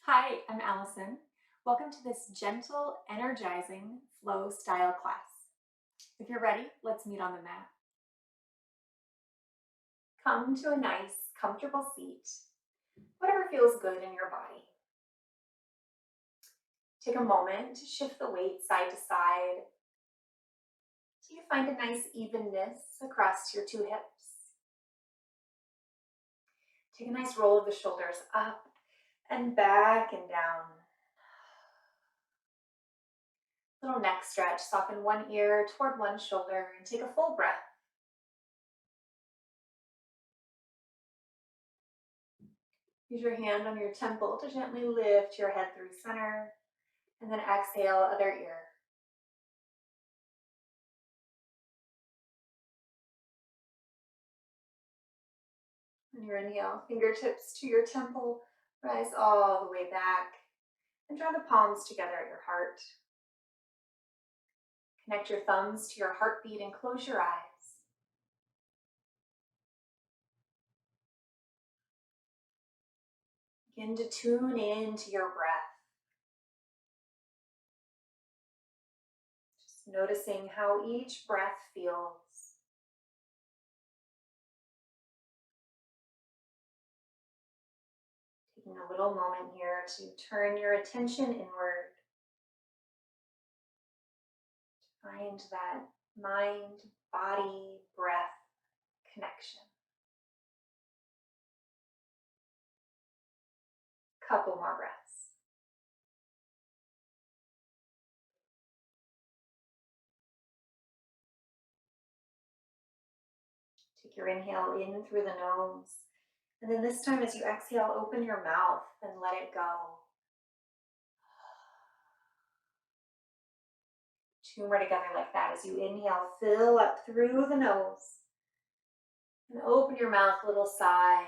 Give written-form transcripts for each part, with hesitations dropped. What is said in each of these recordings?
Hi, I'm Allison. Welcome to this gentle, energizing flow style class. If you're ready, let's meet on the mat. Come to a nice, comfortable seat, whatever feels good in your body. Take a moment to shift the weight side to side so you find a nice evenness across your two hips. Take a nice roll of the shoulders up and back and down. Little neck stretch, soften one ear toward one shoulder and take a full breath. Use your hand on your temple to gently lift your head through center, and then exhale, other ear. On your inhale, fingertips to your temple, rise all the way back, and draw the palms together at your heart. Connect your thumbs to your heartbeat and close your eyes. Begin to tune in to your breath. Just noticing how each breath feels. Taking a little moment here to turn your attention inward. Find that mind, body, breath connection. Couple more breaths. Take your inhale in through the nose. And then this time as you exhale, open your mouth and let it go. Two more together like that. As you inhale, fill up through the nose. And open your mouth, little sigh.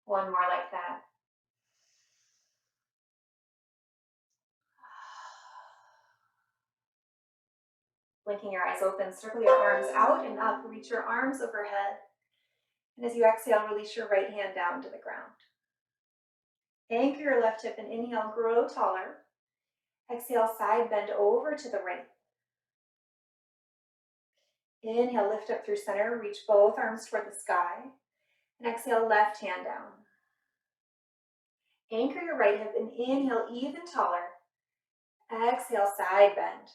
One more like that. Blinking your eyes open, circle your arms out and up. Reach your arms overhead. And as you exhale, release your right hand down to the ground. Anchor your left hip and inhale, grow taller. Exhale, side bend over to the right. Inhale, lift up through center, reach both arms toward the sky. And exhale, left hand down. Anchor your right hip and inhale, even taller. Exhale, side bend.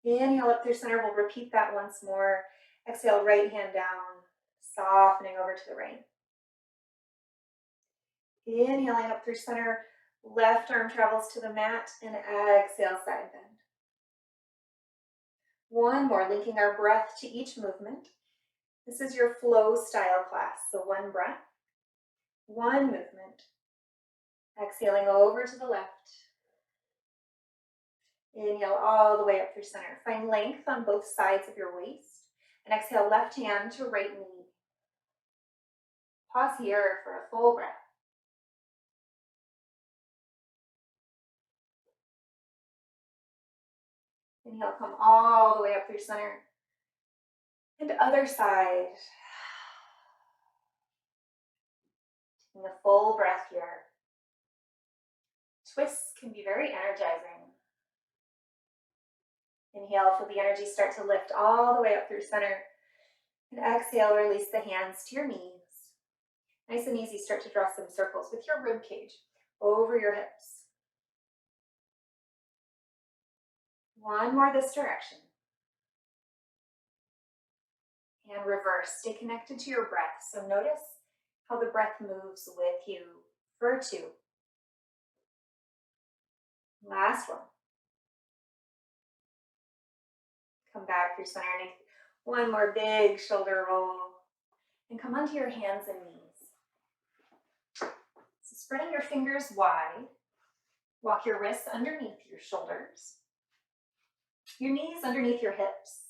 Inhale up through center, we'll repeat that once more. Exhale, right hand down, softening over to the right. Inhaling up through center, left arm travels to the mat, and exhale, side bend. One more, linking our breath to each movement. This is your flow style class, so one breath, one movement. Exhaling over to the left. Inhale all the way up through center. Find length on both sides of your waist. And exhale, left hand to right knee. Pause here for a full breath. Inhale, come all the way up through center. And other side. Taking a full breath here. Twists can be very energizing. Inhale, feel the energy start to lift all the way up through center. And exhale, release the hands to your knees. Nice and easy, start to draw some circles with your rib cage over your hips. One more this direction. And reverse, stay connected to your breath. So notice how the breath moves with you for two. Last one. Come back through center. One more big shoulder roll. And come onto your hands and knees. So spreading your fingers wide. Walk your wrists underneath your shoulders. Your knees underneath your hips.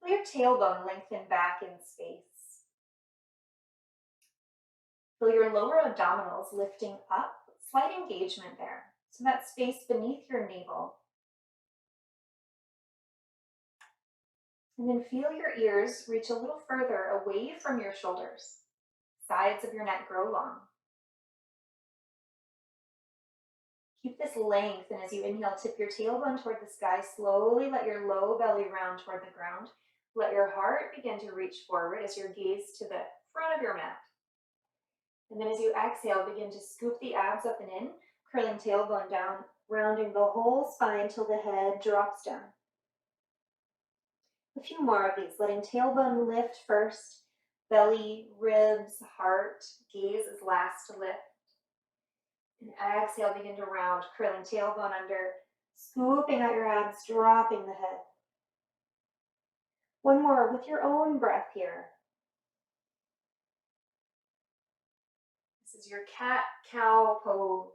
Feel your tailbone lengthen back in space. Feel your lower abdominals lifting up. Slight engagement there. So that space beneath your navel. And then feel your ears reach a little further away from your shoulders. Sides of your neck grow long. Keep this length, and as you inhale, tip your tailbone toward the sky. Slowly let your low belly round toward the ground. Let your heart begin to reach forward as your gaze to the front of your mat. And then as you exhale, begin to scoop the abs up and in, curling tailbone down, rounding the whole spine till the head drops down. A few more of these, letting tailbone lift first, belly, ribs, heart, gaze is last to lift. And exhale, begin to round, curling tailbone under, scooping out your abs, dropping the head. One more with your own breath here. This is your cat-cow pose.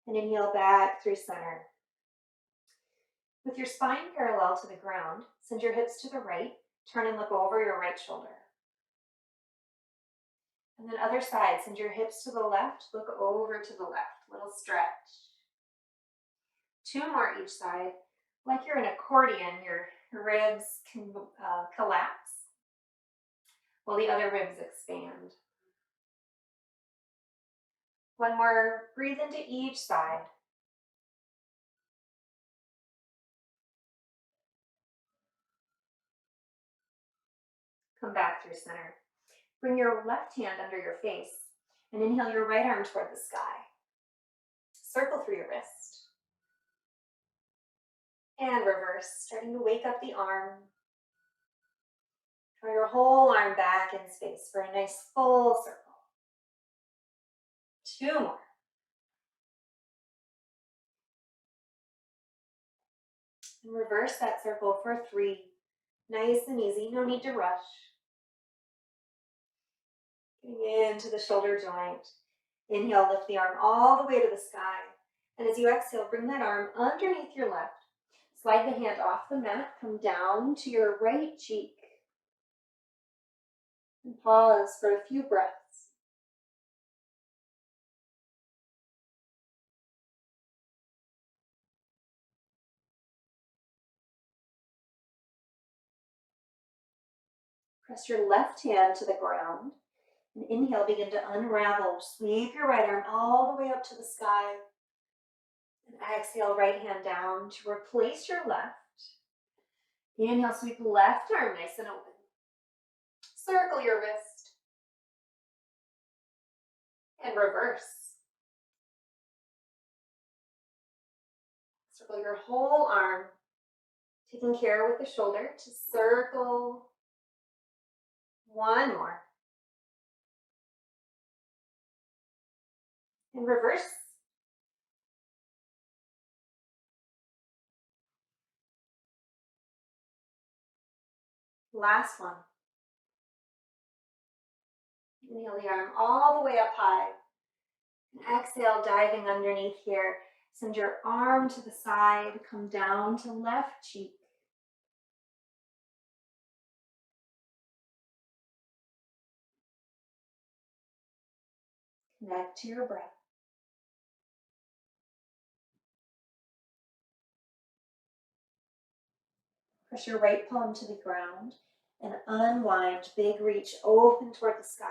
And inhale back through center. With your spine parallel to the ground, send your hips to the right, turn and look over your right shoulder. And then other side, send your hips to the left, look over to the left, little stretch. Two more each side. Like you're an accordion, your ribs can collapse while the other ribs expand. One more, breathe into each side. Come back through center. Bring your left hand under your face and inhale your right arm toward the sky. Circle through your wrist. And reverse, starting to wake up the arm. Draw your whole arm back in space for a nice full circle. Two more. And reverse that circle for three. Nice and easy, no need to rush. Getting into the shoulder joint. Inhale, lift the arm all the way to the sky. And as you exhale, bring that arm underneath your left. Slide the hand off the mat, come down to your right cheek. And pause for a few breaths. Press your left hand to the ground. And inhale, begin to unravel. Sweep your right arm all the way up to the sky. And exhale, right hand down to replace your left. Inhale, sweep left arm nice and open. Circle your wrist. And reverse. Circle your whole arm. Taking care with the shoulder to circle. One more. And reverse. Last one. Inhale the arm all the way up high. And exhale, diving underneath here. Send your arm to the side, come down to left cheek. Connect to your breath. Press your right palm to the ground and unwind, big reach open toward the sky.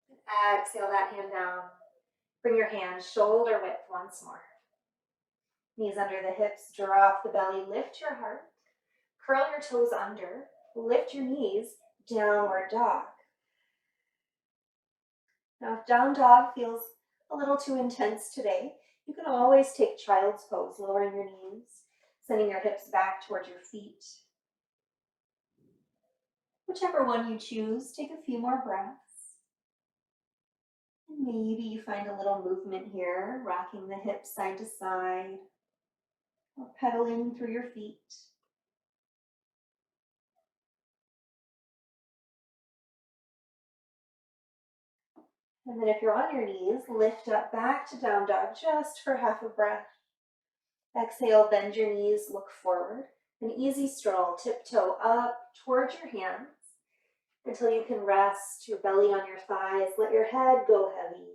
And exhale that hand down. Bring your hands shoulder width once more. Knees under the hips, drop the belly, lift your heart. Curl your toes under, lift your knees, downward dog. Now if down dog feels a little too intense today, you can always take child's pose, lowering your knees, sending your hips back towards your feet. Whichever one you choose, take a few more breaths. And maybe you find a little movement here, rocking the hips side to side, or pedaling through your feet. And then if you're on your knees, lift up back to down dog just for half a breath. Exhale, bend your knees, look forward. An easy stroll, tiptoe up towards your hands until you can rest your belly on your thighs. Let your head go heavy.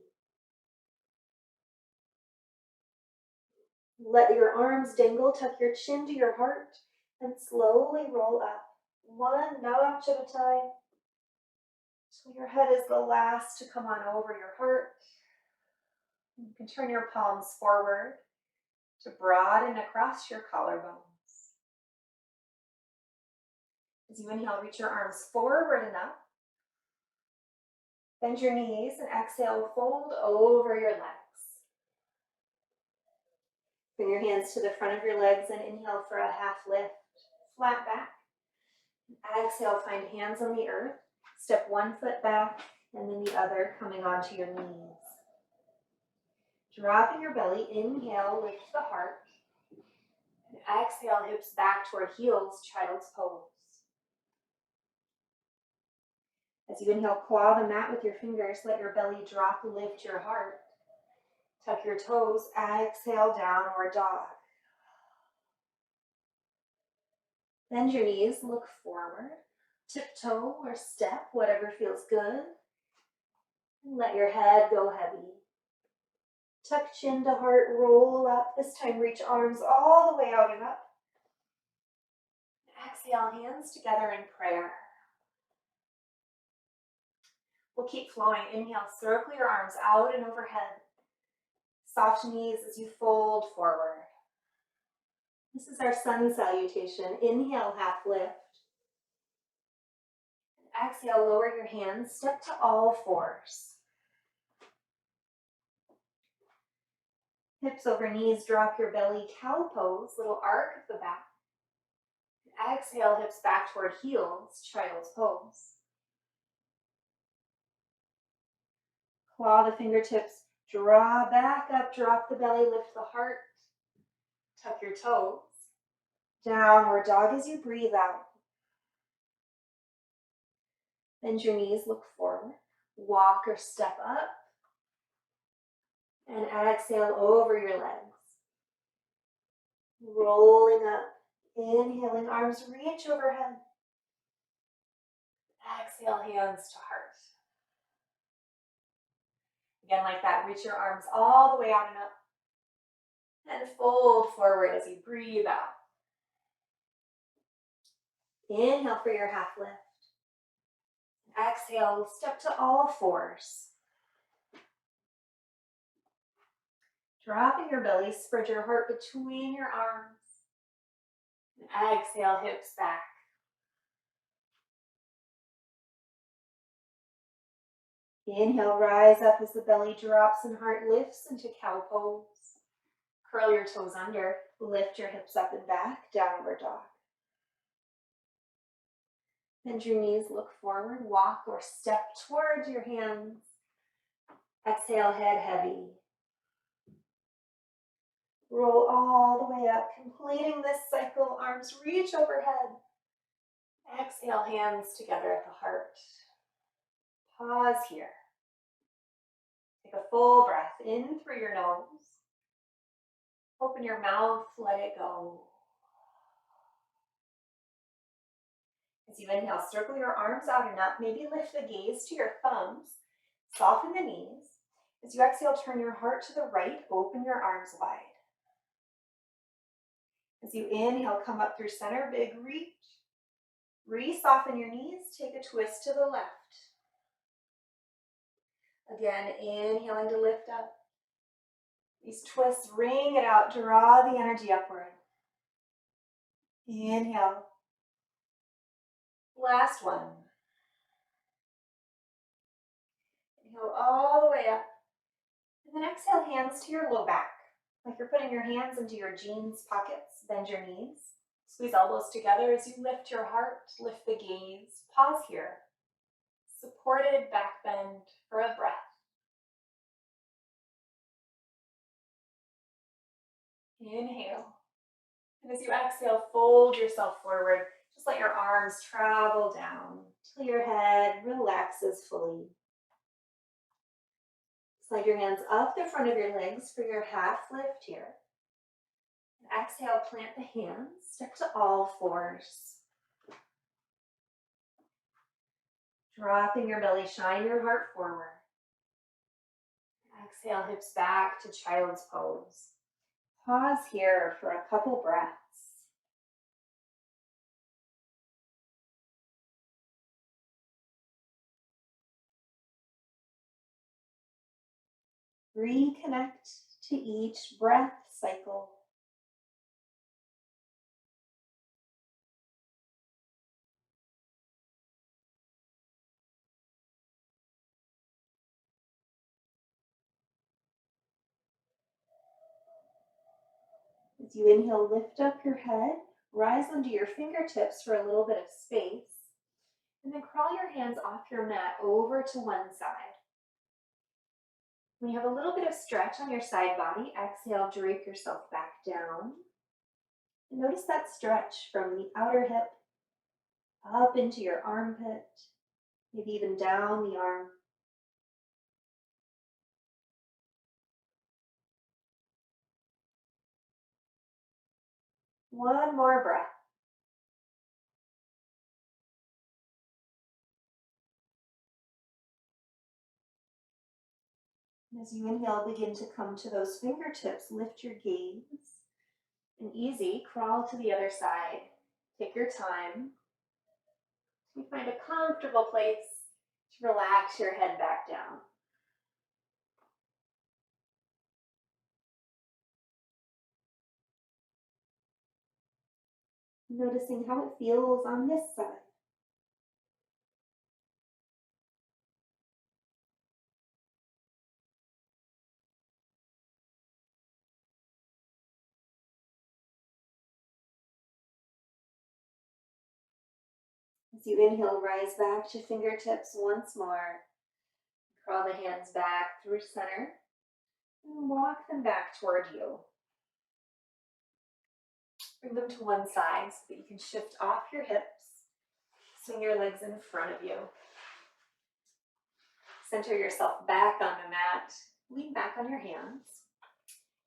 Let your arms dangle, tuck your chin to your heart, and slowly roll up, one notch at a time, so your head is the last to come on over your heart. You can turn your palms forward to broaden across your collarbones. As you inhale, reach your arms forward and up. Bend your knees and exhale, fold over your legs. Bring your hands to the front of your legs and inhale for a half lift, flat back. Exhale, find hands on the earth. Step one foot back and then the other coming onto your knees. Dropping your belly, inhale, lift the heart. And exhale, hips back toward heels, child's pose. As you inhale, claw the mat with your fingers, let your belly drop, lift your heart. Tuck your toes, exhale, downward dog. Bend your knees, look forward. Tiptoe or step, whatever feels good. And let your head go heavy. Tuck chin to heart, roll up. This time reach arms all the way out and up. Exhale, hands together in prayer. We'll keep flowing. Inhale, circle your arms out and overhead. Soft knees as you fold forward. This is our sun salutation. Inhale, half lift. Exhale, lower your hands, step to all fours. Hips over knees, drop your belly, cow pose, little arc of the back. Exhale, hips back toward heels, child's pose. Claw the fingertips, draw back up, drop the belly, lift the heart. Tuck your toes. Downward dog as you breathe out. Bend your knees, look forward. Walk or step up. And exhale over your legs. Rolling up. Inhaling, arms reach overhead. Exhale, hands to heart. Again, like that, reach your arms all the way out and up. And fold forward as you breathe out. Inhale for your half lift. Exhale, step to all fours. Dropping your belly, spread your heart between your arms. And exhale, hips back. Inhale, rise up as the belly drops and heart lifts into cow pose. Curl your toes under, lift your hips up and back, downward dog. Bend your knees, look forward, walk or step towards your hands. Exhale, head heavy. Roll all the way up, completing this cycle, arms reach overhead. Exhale, hands together at the heart. Pause here. Take a full breath in through your nose. Open your mouth, let it go. As you inhale, circle your arms out and up. Maybe lift the gaze to your thumbs. Soften the knees. As you exhale, turn your heart to the right. Open your arms wide. As you inhale, come up through center, big reach. Re-soften your knees. Take a twist to the left. Again, inhaling to lift up. These twists, ring it out. Draw the energy upward. Inhale. Last one. Inhale all the way up. And then exhale, hands to your low back. Like you're putting your hands into your jeans pockets. Bend your knees. Squeeze elbows together as you lift your heart, lift the gaze. Pause here. Supported back bend for a breath. Inhale. And as you exhale, fold yourself forward. Just let your arms travel down till your head relaxes fully. Slide your hands up the front of your legs for your half lift here. And exhale, plant the hands, step to all fours. Dropping your belly, shine your heart forward. Exhale, hips back to child's pose. Pause here for a couple breaths. Reconnect to each breath cycle. As you inhale, lift up your head, rise onto your fingertips for a little bit of space, and then crawl your hands off your mat over to one side. When you have a little bit of stretch on your side body, exhale, drape yourself back down. And notice that stretch from the outer hip up into your armpit, maybe even down the arm. One more breath. And as you inhale, begin to come to those fingertips. Lift your gaze. And easy, crawl to the other side. Take your time. You find a comfortable place to relax your head back down. Noticing how it feels on this side. As you inhale, rise back to fingertips once more. Crawl the hands back through center and walk them back toward you. Bring them to one side so that you can shift off your hips. Swing your legs in front of you. Center yourself back on the mat. Lean back on your hands.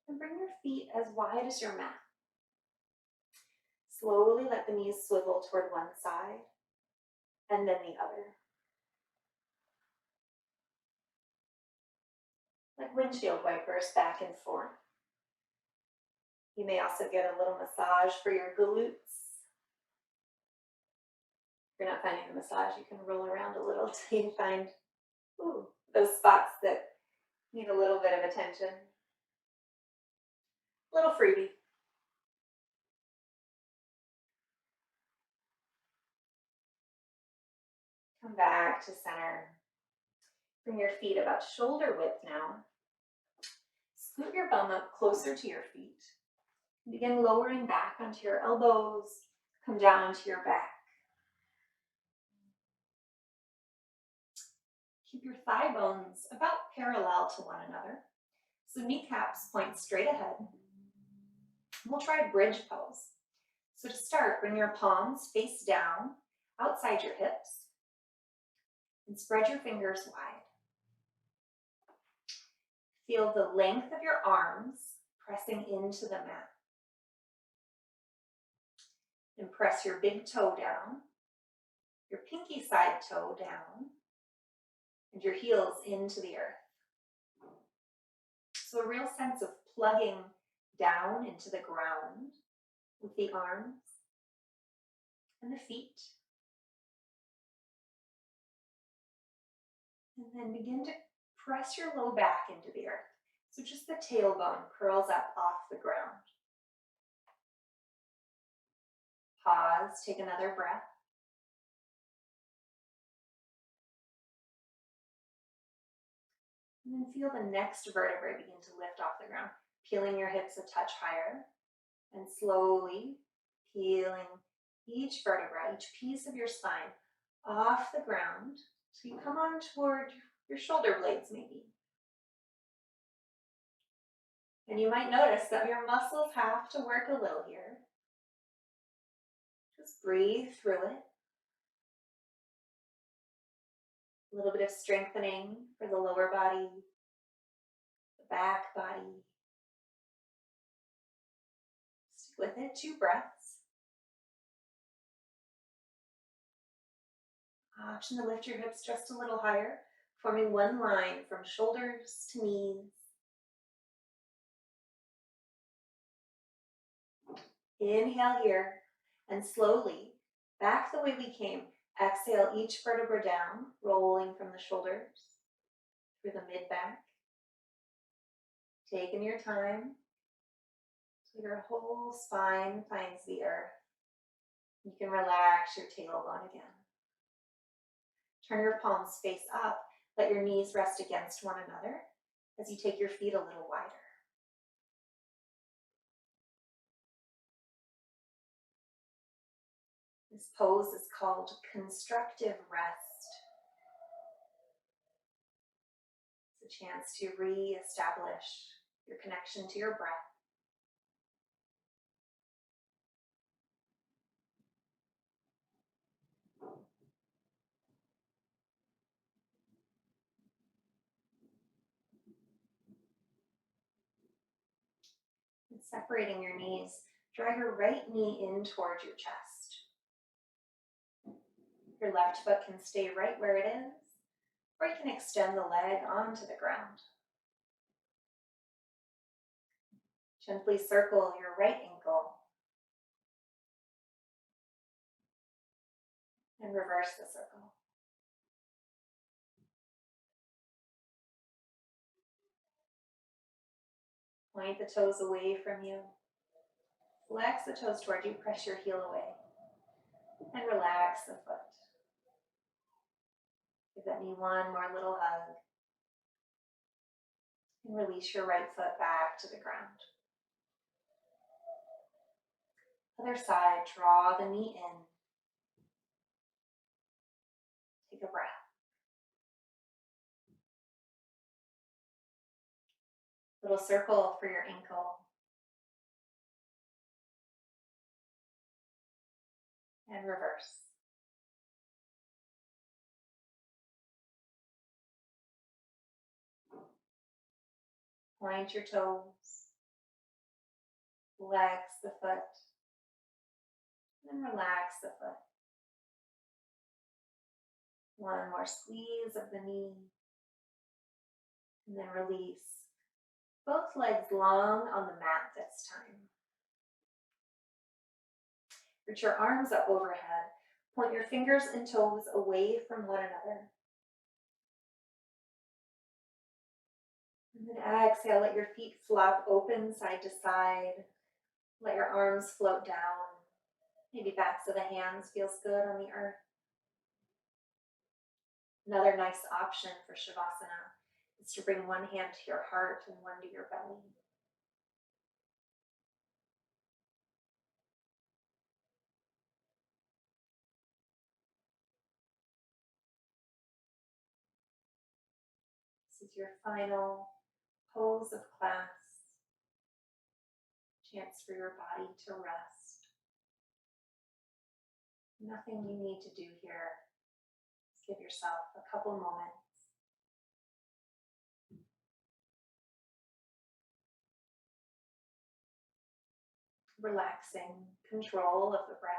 And bring your feet as wide as your mat. Slowly let the knees swivel toward one side and then the other. Like windshield wipers back and forth. You may also get a little massage for your glutes. If you're not finding the massage, you can roll around a little till you find those spots that need a little bit of attention. Little freebie. Come back to center. Bring your feet about shoulder width now. Scoot your bum up closer to your feet. Begin lowering back onto your elbows. Come down onto your back. Keep your thigh bones about parallel to one another. So kneecaps point straight ahead. We'll try bridge pose. So to start, bring your palms face down outside your hips and spread your fingers wide. Feel the length of your arms pressing into the mat. And press your big toe down, your pinky side toe down, and your heels into the earth. So a real sense of plugging down into the ground with the arms and the feet. And then begin to press your low back into the earth. So just the tailbone curls up off the ground. Pause, take another breath. And then feel the next vertebrae begin to lift off the ground, peeling your hips a touch higher, and slowly peeling each vertebra, each piece of your spine off the ground. So you come on toward your shoulder blades maybe. And you might notice that your muscles have to work a little here. Just breathe through it. A little bit of strengthening for the lower body, the back body. Stick with it, 2 breaths. Option to lift your hips just a little higher, forming one line from shoulders to knees. Inhale here, and slowly, back the way we came. Exhale each vertebra down, rolling from the shoulders through the mid-back. Taking your time so your whole spine finds the earth. You can relax your tailbone again. Turn your palms face up. Let your knees rest against one another as you take your feet a little wider. This pose is called constructive rest. It's a chance to re-establish your connection to your breath. And separating your knees, draw your right knee in towards your chest. Your left foot can stay right where it is, or you can extend the leg onto the ground. Gently circle your right ankle and reverse the circle. Point the toes away from you. Flex the toes toward you, press your heel away, and relax the foot. Give that knee one more little hug, and release your right foot back to the ground. Other side, draw the knee in. Take a breath. Little circle for your ankle. And reverse. Point your toes. Flex the foot. And relax the foot. One more squeeze of the knee. And then release. Both legs long on the mat this time. Reach your arms up overhead. Point your fingers and toes away from one another. And then exhale, let your feet flop open side to side. Let your arms float down. Maybe backs of the hands feels good on the earth. Another nice option for Shavasana is to bring one hand to your heart and one to your belly. This is your final pose of class. Chance for your body to rest. Nothing you need to do here. Just give yourself a couple moments. Relaxing control of the breath.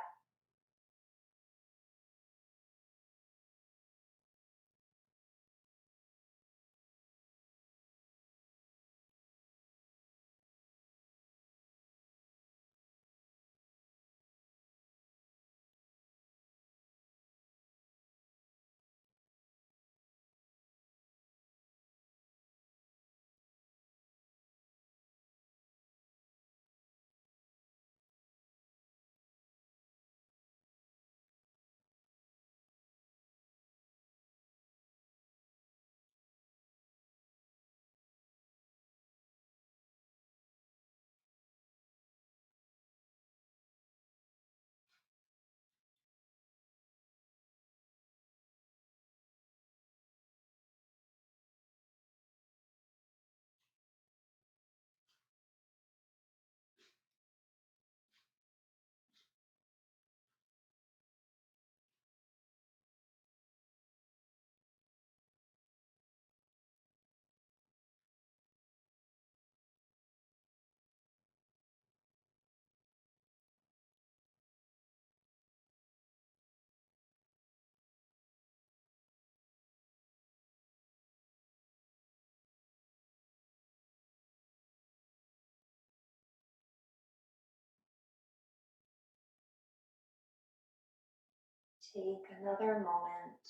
Take another moment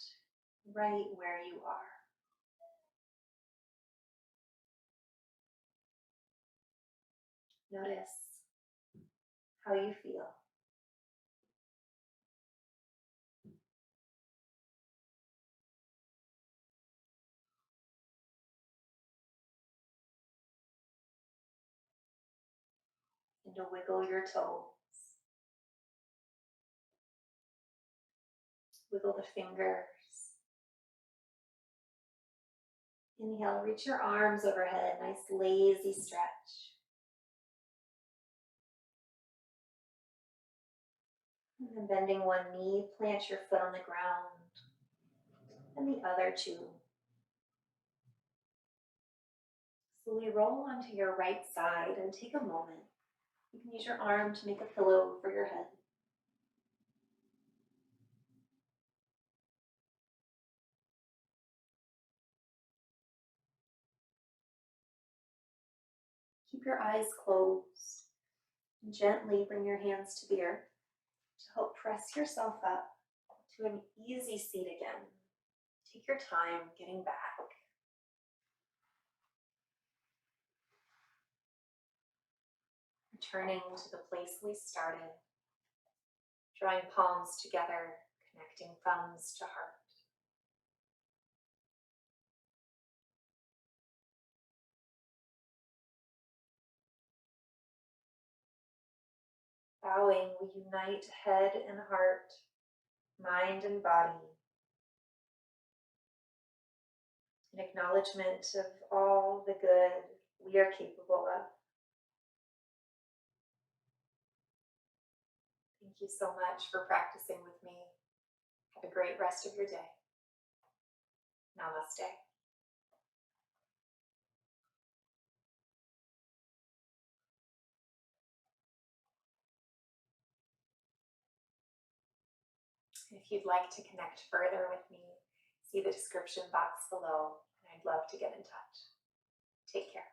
right where you are. Notice how you feel. And to wiggle your toes. Wiggle the fingers. Inhale, reach your arms overhead, nice lazy stretch. And then bending one knee, plant your foot on the ground, and the other two. Slowly roll onto your right side and take a moment. You can use your arm to make a pillow for your head. Keep your eyes closed. And gently bring your hands to the earth to help press yourself up to an easy seat again. Take your time getting back. Returning to the place we started. Drawing palms together, connecting thumbs to heart. Bowing, we unite head and heart, mind and body. An acknowledgement of all the good we are capable of. Thank you so much for practicing with me. Have a great rest of your day. Namaste. If you'd like to connect further with me, see the description box below, and I'd love to get in touch. Take care.